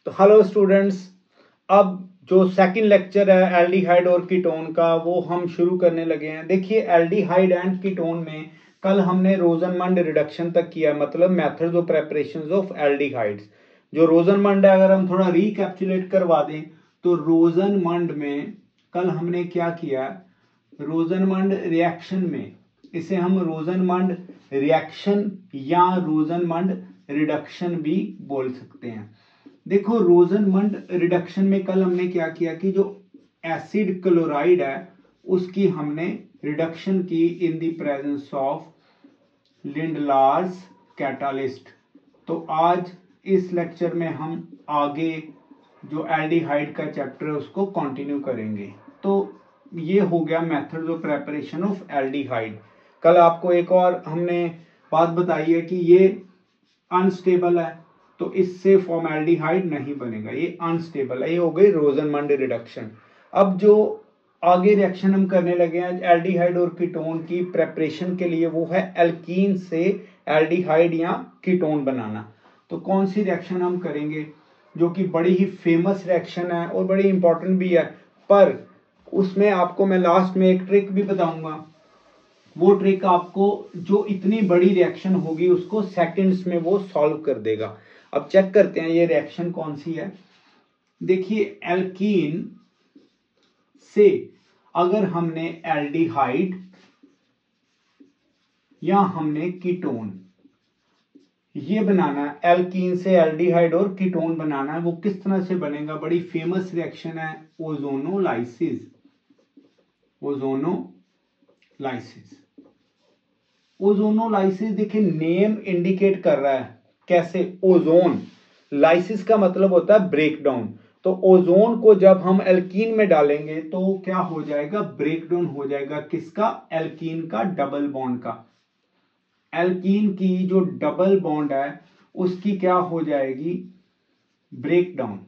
तो hello students, अब जो सेकंड लेक्चर है एल्डिहाइड और कीटोन का वो हम शुरू करने लगे हैं। देखिए एल्डिहाइड एंड कीटोन में कल हमने रोजनमंड रिडक्शन तक किया, मतलब methods of preparations of aldehydes. जो रोजनमंड है, अगर हम थोड़ा रिकैप्चुलेट करवा दें तो रोजनमंड में कल हमने क्या किया, रोजनमंड रिएक्शन में इसे हम रोजनमंड रिएक्शन या रोजनमंड रिडक्शन भी बोल सकते हैं। देखो रोजनमंड रिडक्शन में कल हमने क्या किया कि जो एसिड क्लोराइड है उसकी हमने रिडक्शन की in the presence of Lindlar's catalyst. तो आज इस लेक्चर में हम आगे जो एल्डिहाइड का चैप्टर है उसको कंटिन्यू करेंगे। तो ये हो गया methods of preparation of aldehyde. कल आपको एक और हमने बात बताई है कि ये अनस्टेबल है तो इससे फॉर्मेल्डिहाइड नहीं बनेगा, ये अनस्टेबल है। ये हो गई रोजनमंड रिडक्शन। अब जो आगे रिएक्शन हम करने लगे हैं एल्डिहाइड और कीटोन की प्रेपरेशन के लिए, वो है एल्कीन से एल्डिहाइड या कीटोन बनाना। तो कौन सी रिएक्शन हम करेंगे जो कि बड़ी ही फेमस रिएक्शन है और बड़ी इंपॉर्टेंट भी है, पर उसमें आपको मैं लास्ट में एक ट्रिक भी बताऊंगा। वो ट्रिक आपको जो इतनी बड़ी रिएक्शन होगी उसको सेकंड्स में वो सॉल्व कर देगा। अब चेक करते हैं ये रिएक्शन कौन सी है। देखिए एल्कीन से अगर हमने एल्डिहाइड या हमने कीटोन ये बनाना है, एल्कीन से एल्डिहाइड और कीटोन बनाना है, वो किस तरह से बनेगा। बड़ी फेमस रिएक्शन है ओजोनोलाइसिस। ओजोनोलाइसिस ओजोनोलाइसिस देखिए नेम इंडिकेट कर रहा है कैसे। ओजोन, लाइसिस का मतलब होता है ब्रेक डाउन। तो ओजोन को जब हम एल्कीन में डालेंगे तो क्या हो जाएगा, ब्रेक डाउन हो जाएगा। किसका, एल्कीन का, डबल बॉन्ड का। एल्कीन की जो डबल बॉन्ड है उसकी क्या हो जाएगी, ब्रेक डाउन,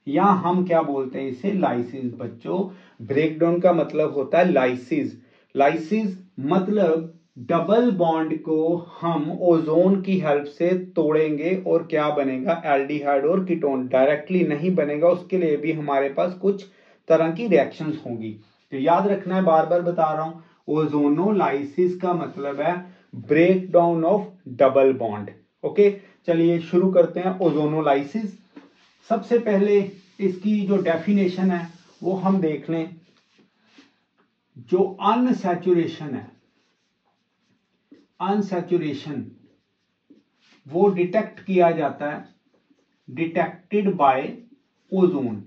या हम क्या बोलते हैं इसे, लाइसिस। बच्चों ब्रेक डाउन का मतलब होता है लाइसिस। लाइसिस मतलब डबल बॉन्ड को हम ओजोन की हेल्प से तोड़ेंगे और क्या बनेगा, एल्डिहाइड और कीटोन। डायरेक्टली नहीं बनेगा, उसके लिए भी हमारे पास कुछ तरह की रिएक्शंस होंगी। तो याद रखना है, बार बार बता रहा हूं, ओजोनोलाइसिस का मतलब है break down of double bond. Okay, चलिए शुरू करते हैं ओजोनोलाइसिस। सबसे पहले इसकी जो डेफिनेशन है वो हम देख लें। जो अनसैचुरेशन है, अनसैचुरेशन वो डिटेक्ट किया जाता है, डिटेक्टेड बाय ओजोन।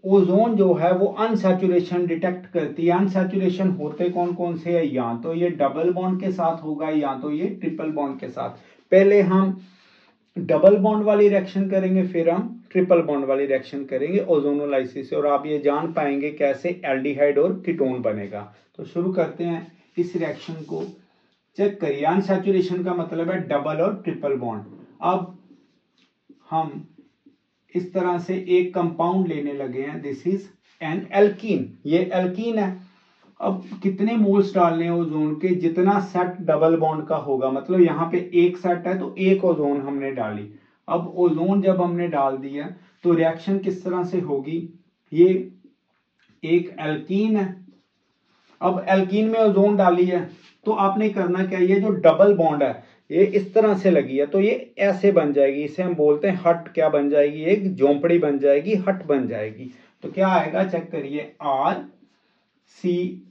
ओजोन जो है वो अनसैचुरेशन डिटेक्ट करती है। अनसैचुरेशन होते कौन कौन से है, या तो ये डबल बॉन्ड के साथ होगा या तो ये ट्रिपल बॉन्ड के साथ। पहले हम डबल बॉन्ड वाली रिएक्शन करेंगे, फिर हम ट्रिपल बॉन्ड वाली रिएक्शन करेंगे ओजोनोलाइसिस से, और आप ये जान पाएंगे कैसे एल्डिहाइड और कीटोन बनेगा। तो शुरू करते हैं इस रिएक्शन को। चेक करिए, अनसैचुरेशन का मतलब है डबल और ट्रिपल बॉन्ड। अब हम इस तरह से एक कंपाउंड लेने लगे हैं, दिस इज एन एल्कीन। ये एल्कीन है। अब कितने मोल्स डालने हैं ओजोन के, जितना सेट डबल बॉन्ड का होगा, मतलब यहाँ पे एक सेट है तो एक ओजोन हमने डाली। अब ओजोन जब हमने डाल दिया तो रिएक्शन किस तरह से होगी, ये एक एल्कीन है। अब एल्कीन में ओजोन डाली है तो आपने करना क्या, ये जो डबल बॉन्ड है ये इस तरह से लगी है तो ये ऐसे बन जाएगी, इसे हम बोलते हैं हट। क्या बन जाएगी, एक झोंपड़ी बन जाएगी, हट बन जाएगी। तो क्या आएगा, चेक करिए, आर सी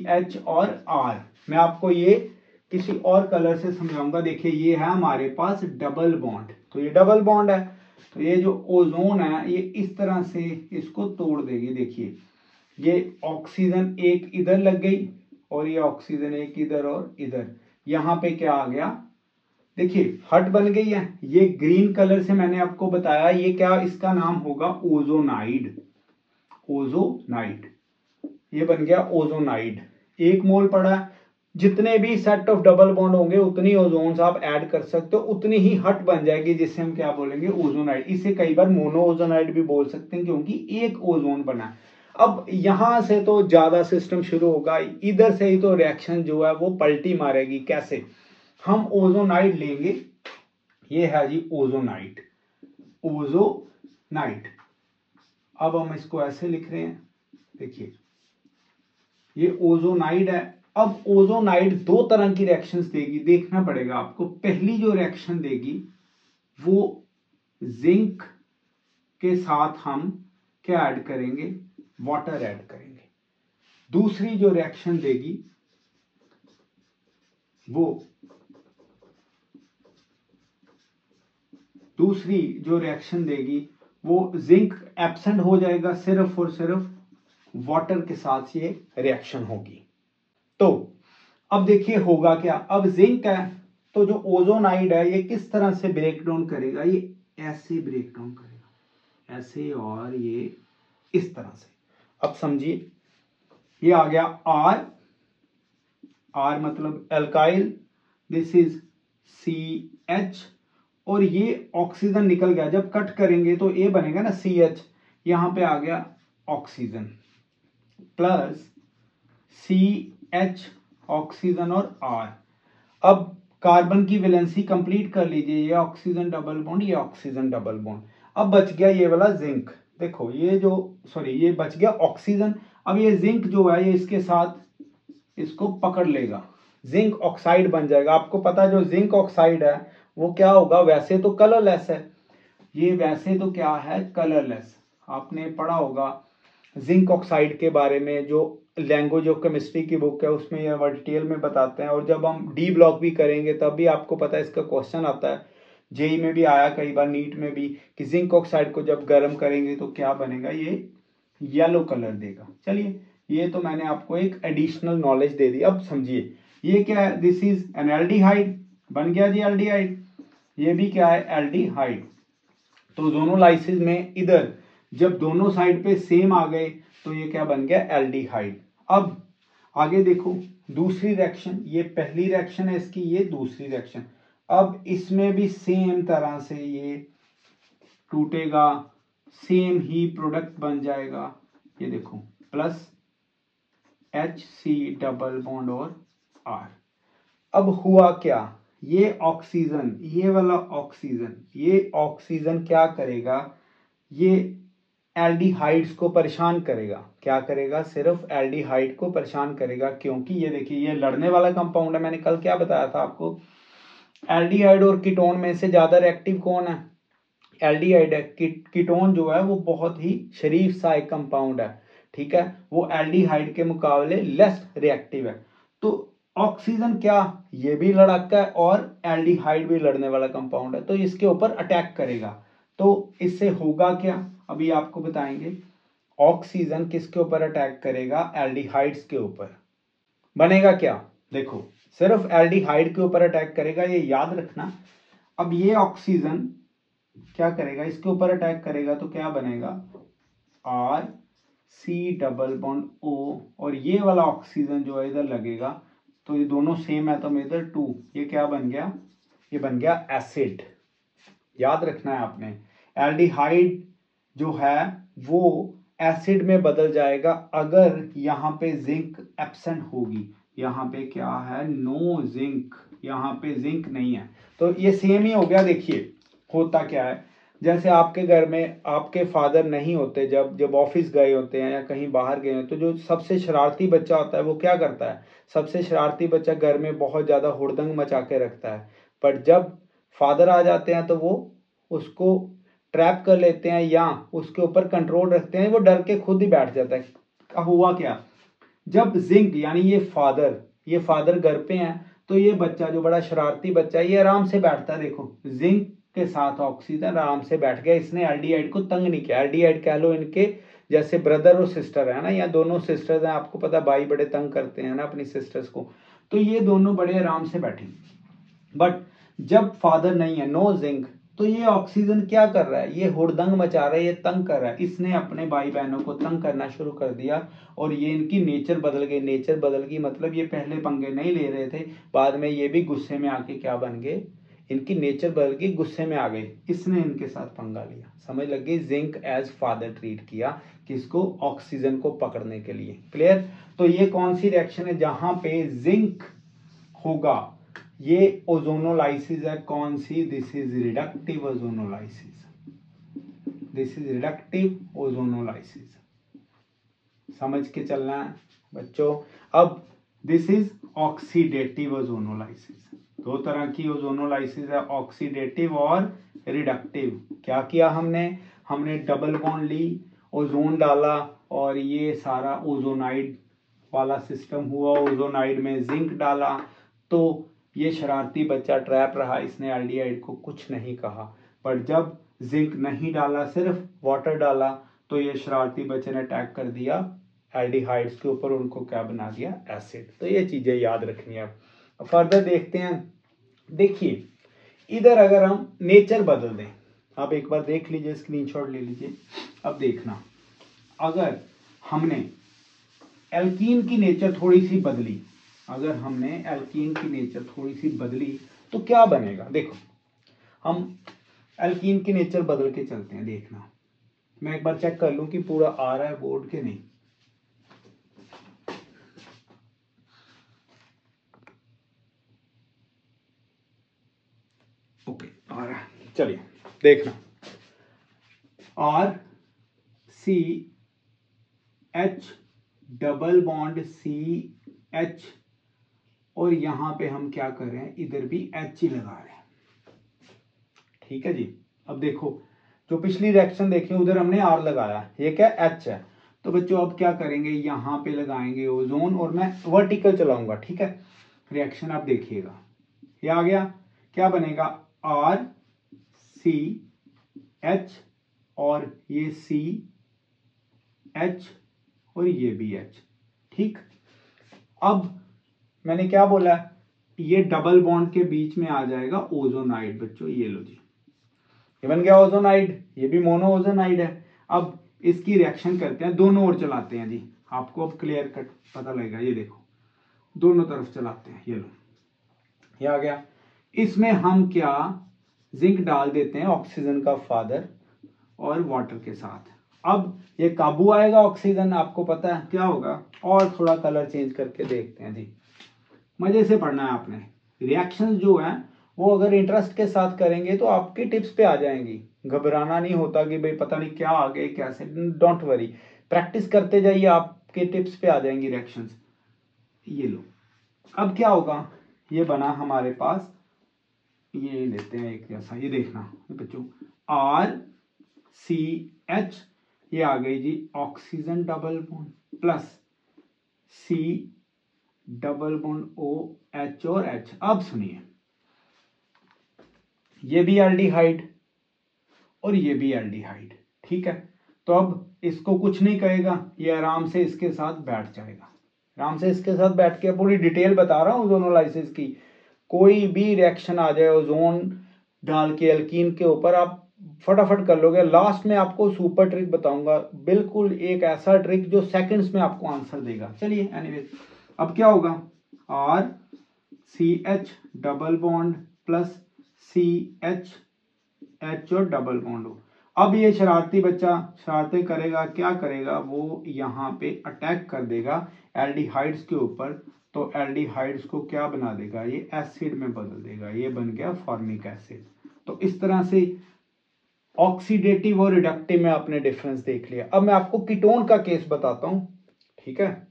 एच और आर। मैं आपको ये किसी और कलर से समझाऊंगा। देखिए ये है हमारे पास डबल बॉन्ड, तो ये डबल बॉन्ड है, तो ये जो ओजोन है ये इस तरह से इसको तोड़ देगी। देखिए ये ऑक्सीजन एक इधर लग गई और ये ऑक्सीजन एक इधर और इधर, यहां पे क्या आ गया, देखिए हट बन गई है। ये ग्रीन कलर से मैंने आपको बताया, ये क्या, इसका नाम होगा ओजोनाइड। ओजोनाइड, ये बन गया ओजोनाइड। एक मोल पड़ा, जितने भी सेट ऑफ डबल बॉन्ड होंगे उतनी ओजोन्स आप ऐड कर सकते हो, उतनी ही हट बन जाएगी, जिससे हम क्या बोलेंगे, ओजोनाइड। इसे कई बार मोनो ओजोनाइड भी बोल सकते हैं क्योंकि एक ओजोन बना। अब यहां से तो ज्यादा सिस्टम शुरू होगा, इधर से ही तो रिएक्शन जो है वो पलटी मारेगी। कैसे, हम ओजोनाइड लेंगे, ये है जी ओजोनाइट, ओजोनाइट। अब हम इसको ऐसे लिख रहे हैं, देखिए ये ओजोनाइड है। अब ओजोनाइड दो तरह की रिएक्शंस देगी, देखना पड़ेगा आपको। पहली जो रिएक्शन देगी वो जिंक के साथ हम क्या ऐड करेंगे, वाटर ऐड करेंगे। दूसरी जो रिएक्शन देगी वो जिंक एब्सेंट हो जाएगा, सिर्फ और सिर्फ वाटर के साथ ये रिएक्शन होगी। तो अब देखिए होगा क्या, अब जिंक है तो जो ओजोनाइड है ये किस तरह से ब्रेक डाउन करेगा, ये ऐसे ब्रेक डाउन करेगा, ऐसे और ये इस तरह से। अब समझिए, ये आ गया आर, आर मतलब एल्काइल, दिस इज CH, और ये ऑक्सीजन निकल गया। जब कट करेंगे तो ए बनेगा ना CH, यहां पे आ गया ऑक्सीजन प्लस CH ऑक्सीजन और R। अब कार्बन की वैलेंसी कंप्लीट कर लीजिए, ये ऑक्सीजन डबल बॉन्ड, ये ऑक्सीजन डबल बॉन्ड। अब बच गया ये वाला जिंक, देखो ये जो ये बच गया ऑक्सीजन। अब ये जिंक जो है ये इसके साथ इसको पकड़ लेगा, जिंक ऑक्साइड बन जाएगा। आपको पता है जो जिंक ऑक्साइड है वो क्या होगा, वैसे तो कलरलेस है, ये वैसे तो क्या है, कलरलेस। आपने पढ़ा होगा जिंक ऑक्साइड के बारे में, जो लैंग्वेज ऑफ केमिस्ट्री की बुक है उसमें ये डिटेल में बताते हैं। और जब हम डी ब्लॉक भी करेंगे तब भी आपको पता है इसका क्वेश्चन आता है, जेई में भी आया कई बार, नीट में भी, कि जिंक ऑक्साइड को जब गर्म करेंगे तो क्या बनेगा, ये येलो कलर देगा। चलिए ये तो मैंने आपको एक एडिशनल नॉलेज दे दी। अब समझिए ये क्या है, दिस इज एन एल्डिहाइड, बन गया जी एल्डिहाइड। ये भी क्या है, एल्डिहाइड। तो दोनों लाइसिस में इधर जब दोनों साइड पे सेम आ गए तो ये क्या बन गया, एल्डिहाइड। अब आगे देखो दूसरी रिएक्शन, ये पहली रिएक्शन है इसकी, ये दूसरी रिएक्शन। अब इसमें भी सेम तरह से ये टूटेगा, सेम ही प्रोडक्ट बन जाएगा। ये देखो प्लस HC डबल बॉन्ड और R। अब हुआ क्या, ये ऑक्सीजन, ये वाला ऑक्सीजन, ये ऑक्सीजन क्या करेगा, ये एल्डिहाइड्स को परेशान करेगा। क्या करेगा, सिर्फ एल्डिहाइड को परेशान करेगा, क्योंकि ये देखिए ये लड़ने वाला कंपाउंड है। मैंने कल क्या बताया था आपको, एल्डिहाइड और कीटोन में से ज्यादा रिएक्टिव कौन है, एल्डिहाइड है। कीटोन जो है वो बहुत ही शरीफ सा एक कंपाउंड है, ठीक है, वो एल्डिहाइड के मुकाबले लेस रिएक्टिव है। तो ऑक्सीजन क्या, ये भी लड़ाका है और एल्डिहाइड भी लड़ने वाला कंपाउंड है, तो इसके ऊपर अटैक करेगा। तो इससे होगा क्या, अभी आपको बताएंगे। ऑक्सीजन किसके ऊपर अटैक करेगा, एल्डिहाइड्स के ऊपर। बनेगा क्या, देखो सिर्फ एल्डिहाइड के ऊपर अटैक करेगा, ये याद रखना। अब ये ऑक्सीजन क्या करेगा, इसके ऊपर अटैक करेगा तो क्या बनेगा, RC डबल बॉन्ड O, और ये वाला ऑक्सीजन जो है इधर लगेगा, तो ये दोनों सेम है तो मैं इधर 2, ये क्या बन गया, ये बन गया एसिड। याद रखना है आपने, एल्डिहाइड जो है वो एसिड में बदल जाएगा अगर यहाँ पे जिंक एब्सेंट होगी। यहाँ पे क्या है, नो जिंक, यहाँ पे जिंक नहीं है, तो ये सेम ही हो गया। देखिए होता क्या है, जैसे आपके घर में आपके फादर नहीं होते, जब ऑफिस गए होते हैं या कहीं बाहर गए होते, तो जो सबसे शरारती बच्चा होता है वो क्या करता है, सबसे शरारती बच्चा घर में बहुत ज्यादा हुड़दंग मचा के रखता है। पर जब फादर आ जाते हैं तो वो उसको ट्रैप कर लेते हैं या उसके ऊपर कंट्रोल रखते हैं, वो डर के खुद ही बैठ जाता है। अब हुआ क्या, जब जिंक यानी ये फादर घर पे हैं, तो ये बच्चा जो बड़ा शरारती बच्चा है ये आराम से बैठता है। देखो जिंक के साथ ऑक्सीजन आराम से बैठ गया, इसने एल्डिहाइड को तंग नहीं किया। एल्डिहाइड कह लो इनके जैसे ब्रदर और सिस्टर है ना, या दोनों सिस्टर्स हैं, आपको पता भाई बड़े तंग करते हैं ना अपनी सिस्टर्स को, तो ये दोनों बड़े आराम से बैठे। बट जब फादर नहीं है, नो जिंक, तो ये ऑक्सीजन क्या कर रहा है, ये हुड़दंग मचा रहा है, ये तंग कर रहा है, इसने अपने भाई बहनों को तंग करना शुरू कर दिया और ये इनकी नेचर बदल गई। नेचर बदल गई मतलब ये पहले पंगे नहीं ले रहे थे, बाद में ये भी गुस्से में आके क्या बन गए, इनकी नेचर बदल गई, गुस्से में आ गए, इसने इनके साथ पंगा लिया। समझ लग गई, जिंक एज फादर ट्रीट किया किसको, ऑक्सीजन को पकड़ने के लिए। क्लियर, तो ये कौन सी रिएक्शन है जहां पे जिंक होगा, ये ओजोनोलाइसिस है कौन सी, this is reductive ozonolysis, this is reductive ozonolysis, समझ के चलना है बच्चों। अब दिस इज ऑक्सीडेटिव ओजोनोलाइसिस, दो तरह की ओजोनोलाइसिस है, ऑक्सीडेटिव और रिडक्टिव। क्या किया हमने डबल बॉन्ड ली, ओजोन डाला और ये सारा ओजोनाइड वाला सिस्टम हुआ, ओजोनाइड में जिंक डाला, तो ये शरारती बच्चा ट्रैप रहा, इसने एल्डिहाइड को कुछ नहीं कहा। पर जब जिंक नहीं डाला, सिर्फ वाटर डाला, तो ये शरारती बच्चे ने अटैक कर दिया एल्डिहाइड्स के ऊपर, उनको क्या बना दिया, एसिड। तो ये चीजें याद रखनी है। अब फर्दर देखते हैं। देखिए इधर अगर हम नेचर बदल दें, आप एक बार देख लीजिए, स्क्रीनशॉट ले लीजिए। अब देखना, अगर हमने एल्कीन की नेचर थोड़ी सी बदली, अगर हमने एल्कीन की नेचर थोड़ी सी बदली तो क्या बनेगा। देखो हम एल्कीन की नेचर बदल के चलते हैं, देखना मैं एक बार चेक कर लूं कि पूरा आ रहा है बोर्ड के नहीं। ओके आ रहा है, चलिए देखना, RCH डबल बॉन्ड CH, और यहां पे हम क्या कर रहे हैं, इधर भी H ही लगा रहे हैं। ठीक है जी। अब देखो जो पिछली रिएक्शन देखी उधर हमने R लगाया, ये क्या H है, तो बच्चों अब क्या करेंगे, यहां पे लगाएंगे ओजोन, और मैं वर्टिकल चलाऊंगा। ठीक है, रिएक्शन आप देखिएगा, ये आ गया, क्या बनेगा, RCH और ये CH और ये भी H। ठीक, अब मैंने क्या बोला, ये डबल बॉन्ड के बीच में आ जाएगा ओजोनाइड। बच्चों ये लो जी, ये बन गया ओजोनाइड, ये भी मोनो ओजोनाइड है। अब इसकी रिएक्शन करते हैं, दोनों ओर चलाते हैं जी, आपको अब क्लियर कट पता लगेगा। ये देखो दोनों तरफ चलाते हैं, ये लो, ये आ गया। इसमें हम क्या, जिंक डाल देते हैं, ऑक्सीजन का फादर, और वाटर के साथ। अब ये काबू आएगा ऑक्सीजन, आपको पता है क्या होगा, और थोड़ा कलर चेंज करके देखते हैं जी, मजे से पढ़ना है आपने। रिएक्शंस जो है वो अगर इंटरेस्ट के साथ करेंगे तो आपकी टिप्स पे आ जाएंगी, घबराना नहीं होता कि भाई पता नहीं क्या आ गए कैसे, डोंट वरी, प्रैक्टिस करते जाइए, आपके टिप्स पे आ जाएंगी रिएक्शंस। ये लो, अब क्या होगा, ये बना हमारे पास, ये लेते हैं एक जैसा, ये देखना बच्चों, RCH, ये आ गई जी oxygen double bond plus C double bond OH और H। अब सुनिए, ये भी एल्डिहाइड और ये भी एल्डिहाइड। ठीक है, तो अब इसको कुछ नहीं कहेगा, ये आराम से इसके साथ बैठ जाएगा, आराम से इसके साथ बैठ के, पूरी डिटेल बता रहा हूं ओजोनोलाइसिस की। कोई भी रिएक्शन आ जाए ओजोन डाल के एल्कीन के ऊपर, आप फटाफट कर लोगे। लास्ट में आपको सुपर ट्रिक बताऊंगा, बिल्कुल एक ऐसा ट्रिक जो सेकंड्स में आपको आंसर देगा। चलिए एनीवे, अब क्या होगा, RCH double bond plus CH, H और डबल बॉन्ड हो। अब ये शरारती बच्चा शरारतें करेगा, क्या करेगा, वो यहाँ पे अटैक कर देगा एल्डिहाइड्स के ऊपर, तो एल्डिहाइड्स को क्या बना देगा, ये एसिड में बदल देगा, ये बन गया फॉर्मिक एसिड। तो इस तरह से ऑक्सीडेटिव और रिडक्टिव में आपने डिफरेंस देख लिया। अब मैं आपको कीटोन का केस बताता हूं। ठीक है,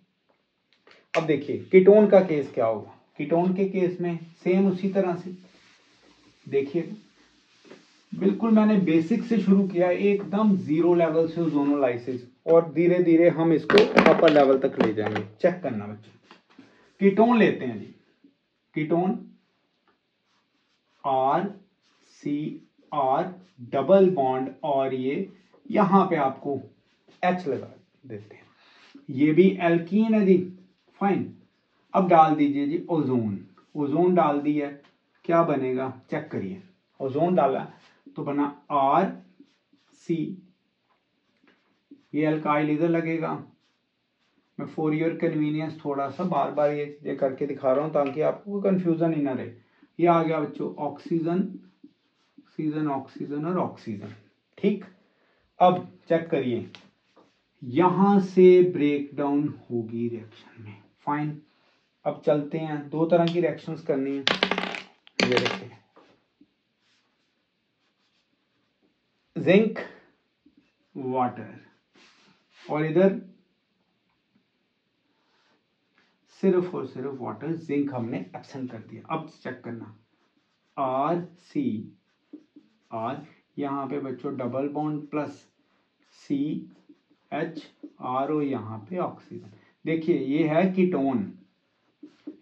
अब देखिए कीटोन का केस क्या होगा। कीटोन के केस में सेम उसी तरह से देखिए, बिल्कुल मैंने बेसिक से शुरू किया, एकदम जीरो लेवल से ओजोनोलाइसिस, और धीरे धीरे हम इसको अपर लेवल तक ले जाएंगे। चेक करना बच्चे, कीटोन लेते हैं जी, कीटोन RCR डबल बॉन्ड, और ये यहां पे आपको H लगा देते हैं, ये भी एल्कीन है जी, फाइन। अब डाल दीजिए जी ओजोन, ओजोन डाल दिया, क्या बनेगा चेक करिए, ओजोन डाला तो बना RC, ये अल्काइल इधर लगेगा। मैं फॉर योर कन्वीनियंस थोड़ा सा बार बार ये करके दिखा रहा हूं ताकि आपको कंफ्यूजन ही ना रहे। ये आ गया बच्चों ऑक्सीजन, ऑक्सीजन ऑक्सीजन और ऑक्सीजन। ठीक, अब चेक करिए, यहां से ब्रेक डाउन होगी रिएक्शन में, फाइन। अब चलते हैं, दो तरह की रिएक्शंस करनी है। ये देखिए जिंक वाटर, और इधर सिर्फ और सिर्फ वाटर, जिंक हमने एब्सेंट कर दिया। अब चेक करना RCR, यहाँ पे बच्चों डबल बॉन्ड प्लस CHRO, यहाँ पे ऑक्सीजन। देखिए ये है कीटोन,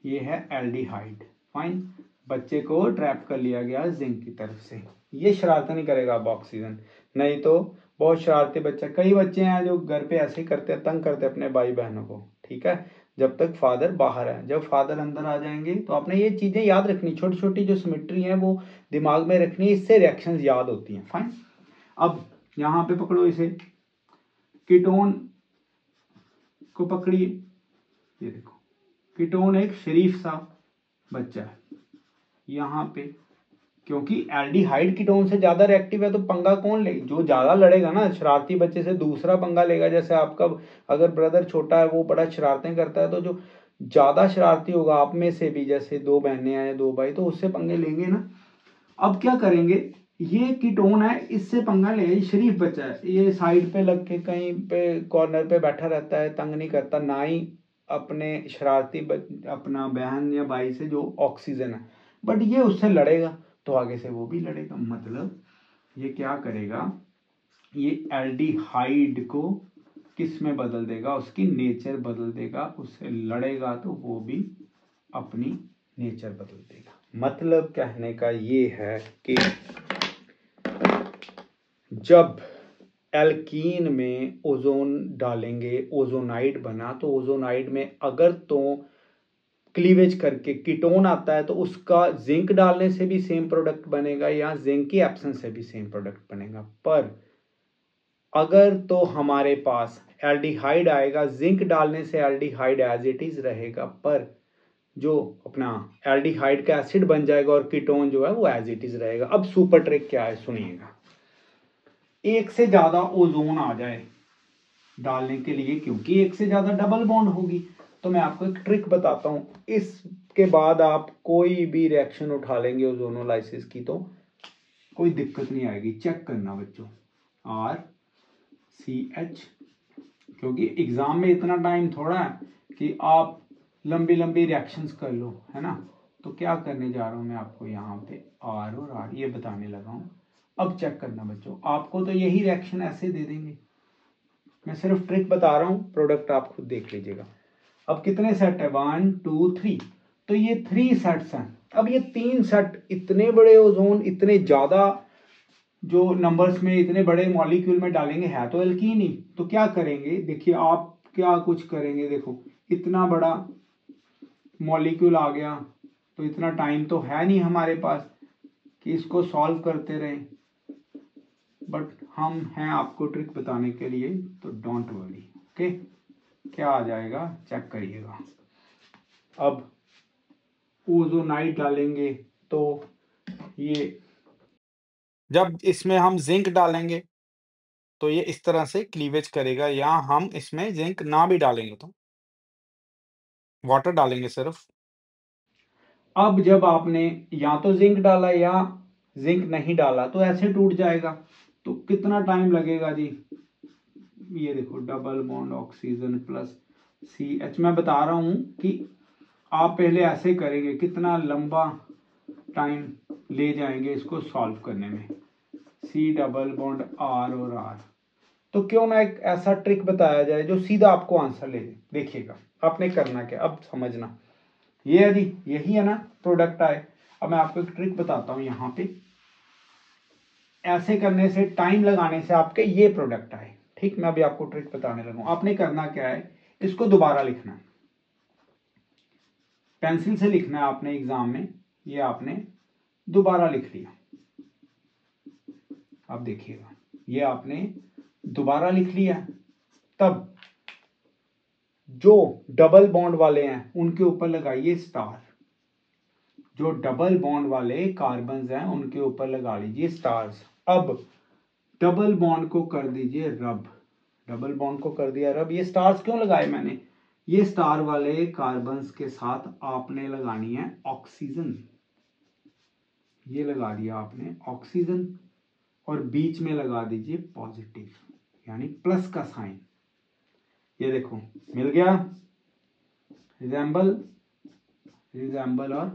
ये है एल्डिहाइड। फाइन, बच्चे को ट्रैप कर लिया गया जिंक की तरफ से। ये शरारत नहीं करेगा अब ऑक्सीजन, नहीं तो बहुत शरारती बच्चा, कई बच्चे हैं जो घर पे ऐसे ही करते हैं, तंग करते हैं अपने भाई बहनों को, ठीक है, जब तक फादर बाहर है। जब फादर अंदर आ जाएंगे तो आपने ये चीजें याद रखनी, छोटी छोटी जो सिमेट्री है वो दिमाग में रखनी, इससे रिएक्शंस याद होती हैं। फाइन, अब यहाँ पे पकड़ो इसे, कीटोन को पकड़िए, ये देखो कीटोन एक शरीफ सा बच्चा है यहाँ पे, क्योंकि एल्डिहाइड कीटोन से ज्यादा रिएक्टिव है तो पंगा कौन ले, जो ज्यादा लड़ेगा ना, शरारती बच्चे से दूसरा पंगा लेगा। जैसे आपका अगर ब्रदर छोटा है, वो बड़ा शरारतें करता है, तो जो ज्यादा शरारती होगा आप में से भी, जैसे 2 बहनें हैं 2 भाई, तो उससे पंगे लेंगे ना। अब क्या करेंगे, ये कीटोन है, इससे पंगा ले, शरीफ बच्चा है, ये साइड पे लग के कहीं पे कॉर्नर पे बैठा रहता है, तंग नहीं करता, ना ही अपने शरारती अपना बहन या भाई से जो ऑक्सीजन है, बट ये उससे लड़ेगा तो आगे से वो भी लड़ेगा। मतलब ये क्या करेगा, ये एल्डिहाइड को किस में बदल देगा, उसकी नेचर बदल देगा, उससे लड़ेगा तो वो भी अपनी नेचर बदल देगा। मतलब कहने का ये है कि जब एल्कीन में ओजोन डालेंगे, ओजोनाइड बना, तो ओजोनाइड में अगर तो क्लीवेज करके कीटोन आता है तो उसका जिंक डालने से भी सेम प्रोडक्ट बनेगा या जिंक की एब्सेंस से भी सेम प्रोडक्ट बनेगा। पर अगर तो हमारे पास एल्डिहाइड आएगा, जिंक डालने से एल्डिहाइड एज इट इज रहेगा, पर जो अपना एल्डिहाइड का एसिड बन जाएगा और कीटोन जो है वो एज इट इज रहेगा। अब सुपर ट्रिक क्या है सुनिएगा, एक से ज्यादा ओजोन आ जाए डालने के लिए, क्योंकि एक से ज्यादा डबल बॉन्ड होगी, तो मैं आपको एक ट्रिक बताता हूं, इसके बाद आप कोई भी रिएक्शन उठा लेंगे ओजोनोलाइसिस की तो कोई दिक्कत नहीं आएगी। चेक करना बच्चों, RCH, क्योंकि एग्जाम में इतना टाइम थोड़ा है कि आप लंबी लंबी रिएक्शंस कर लो, है ना। तो क्या करने जा रहा हूं मैं आपको यहाँ पे R और R ये बताने लगा हूं। अब चेक करना बच्चों, आपको तो यही रिएक्शन ऐसे दे देंगे, मैं सिर्फ ट्रिक बता रहा हूं, प्रोडक्ट आप खुद देख लीजिएगा। अब कितने सेट है, 1 2 3, तो ये 3 सेट्स हैं। अब ये 3 सेट इतने बड़े ओजोन, इतने ज्यादा जो नंबर्स में, इतने बड़े मॉलिक्यूल में डालेंगे, है तो एल्कीन ही, तो क्या करेंगे, देखिए आप क्या कुछ करेंगे। देखो इतना बड़ा मॉलिक्यूल आ गया, तो इतना टाइम तो है नहीं हमारे पास कि इसको सॉल्व करते रहें, बट हम हैं आपको ट्रिक बताने के लिए, तो डोंट वरी। ओके, क्या आ जाएगा चेक करिएगा। अब ओजोनाइड डालेंगे तो ये, जब इसमें हम जिंक डालेंगे तो ये इस तरह से क्लीवेज करेगा, या हम इसमें जिंक ना भी डालेंगे तो वाटर डालेंगे सिर्फ। अब जब आपने या तो जिंक डाला या जिंक नहीं डाला तो ऐसे टूट जाएगा, तो कितना टाइम लगेगा जी, ये देखो double bond oxygen plus CH, मैं बता रहा हूं कि आप पहले ऐसे करेंगे, कितना लंबा टाइम ले जाएंगे इसको सॉल्व करने में, C डबल बॉन्ड R और R। तो क्यों ना एक ऐसा ट्रिक बताया जाए जो सीधा आपको आंसर ले दे। देखिएगा आपने करना क्या, अब समझना, ये है जी, यही है ना प्रोडक्ट आए। अब मैं आपको एक ट्रिक बताता हूं, यहाँ पे ऐसे करने से, टाइम लगाने से आपके ये प्रोडक्ट आए। ठीक, मैं अभी आपको ट्रिक बताने लगा हूं। आपने करना क्या है, इसको दोबारा लिखना है, पेंसिल से लिखना है आपने एग्जाम में, ये आपने दोबारा लिख लिया। अब देखिएगा ये आपने दोबारा लिख लिया, तब जो डबल बॉन्ड वाले हैं उनके ऊपर लगाइए स्टार, जो डबल बॉन्ड वाले कार्बन्स हैं उनके ऊपर लगा लीजिए स्टार्स। अब डबल बॉन्ड को कर दीजिए रब, डबल बॉन्ड को कर दिया रब। ये स्टार्स क्यों लगाए मैंने, ये स्टार वाले कार्बन्स के साथ आपने लगानी है ऑक्सीजन, ये लगा दिया आपने ऑक्सीजन और बीच में लगा दीजिए पॉजिटिव यानी प्लस का साइन। ये देखो मिल गया, रिजेंबल रिजेंबल और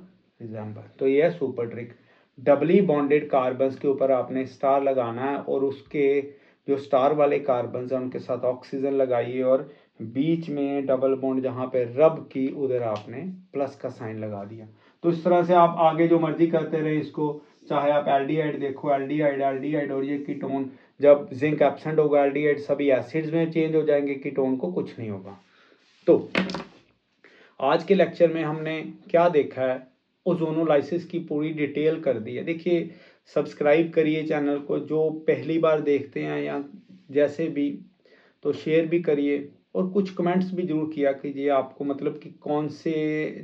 रिजेंबल। तो ये है super trick. Doubly bonded carbons के ऊपर आपने स्टार लगाना है और उसके जो स्टार वाले कार्बन्स हैं उनके साथ ऑक्सीजन लगाइए और बीच में डबल बॉन्ड जहाँ पे रब की उधर आपने प्लस का साइन लगा दिया। तो इस तरह से आप आगे जो मर्जी करते रहे इसको, चाहे आप एल्डिहाइड देखो, एल्डिहाइड और ये कीटोन, जब जिंक एब्सेंट होगा एल्डिहाइड सभी एसिड्स में चेंज हो जाएंगे, कीटोन को कुछ नहीं होगा। तो आज के लेक्चर में हमने क्या देखा है, ओजोनोलाइसिस की पूरी डिटेल कर दी है। देखिए सब्सक्राइब करिए चैनल को, जो पहली बार देखते हैं या जैसे भी, तो शेयर भी करिए और कुछ कमेंट्स भी जरूर किया कीजिए आपको मतलब कि कौन से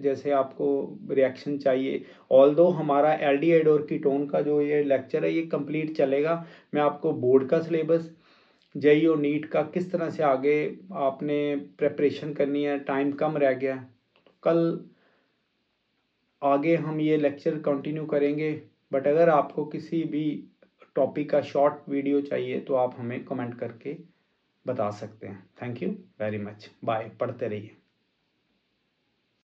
जैसे आपको रिएक्शन चाहिए। ऑल्दो हमारा एल्डिहाइड और कीटोन का जो ये लेक्चर है ये कंप्लीट चलेगा। मैं आपको बोर्ड का सिलेबस, जेईई और नीट का किस तरह से आगे आपने प्रेपरेशन करनी है, टाइम कम रह गया, कल आगे हम ये लेक्चर कंटिन्यू करेंगे। बट अगर आपको किसी भी टॉपिक का शॉर्ट वीडियो चाहिए तो आप हमें कमेंट करके बता सकते हैं। Thank you very much, bye, पढ़ते रहिए।